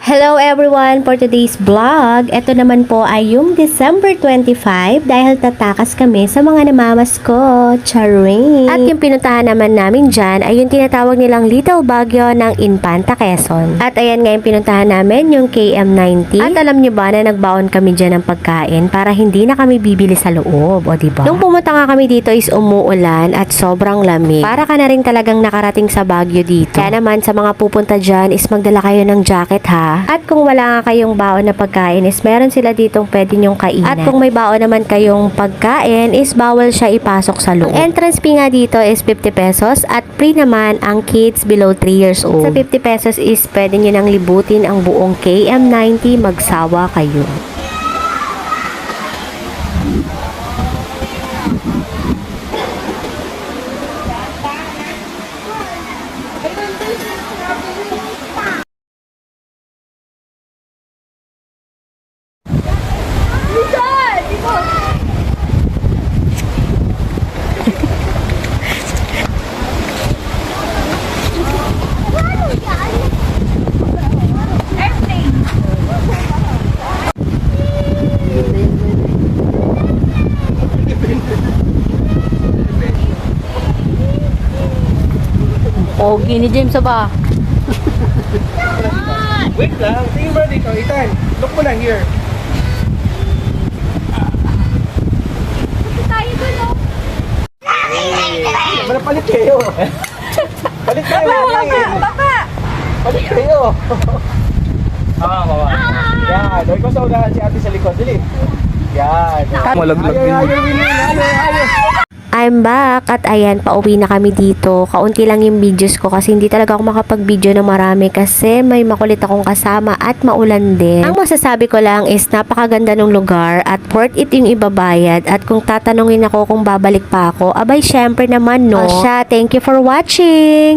Hello everyone! For today's vlog, ito naman po ay yung December 25 dahil tatakas kami sa mga namamasko. Charing! At yung pinuntahan naman namin dyan ay yung tinatawag nilang Little Baguio ng Infanta, Quezon. At ayan nga yung pinuntahan namin, yung KM90. At alam nyo ba na nagbaon kami dyan ng pagkain para hindi na kami bibili sa loob, o diba? Nung pumunta nga kami dito is umuulan at sobrang lamig. Para ka na rin talagang nakarating sa Baguio dito. Kaya naman sa mga pupunta dyan is magdala kayo ng jacket ha. At kung wala nga kayong baon na pagkain is meron sila ditong pwede nyong kainan. At kung may baon naman kayong pagkain is bawal siya ipasok sa loob. Ang entrance fee nga dito is 50 pesos at free naman ang kids below 3 years old. Sa 50 pesos is pwede nyo nang libutin ang buong KM90, magsawa kayo. Pogi ni James ba? Wait lang, tingin mo dito, Ethan. Look mo lang here. Tayo doon, no? Wala palit kayo. Palit kayo. Baka! Palit kayo. Baba. Yan, doon ko sa unahan si ate sa likod. Dili. Yan. Malaglag din. Ayaw. I'm back at ayan, pauwi na kami dito. Kaunti lang yung videos ko kasi hindi talaga ako makapag-video ng marami kasi may makulit akong kasama at maulan din. Ang masasabi ko lang is napakaganda ng lugar at worth it yung ibabayad at kung tatanungin ako kung babalik pa ako, abay syempre naman no. Thank you for watching!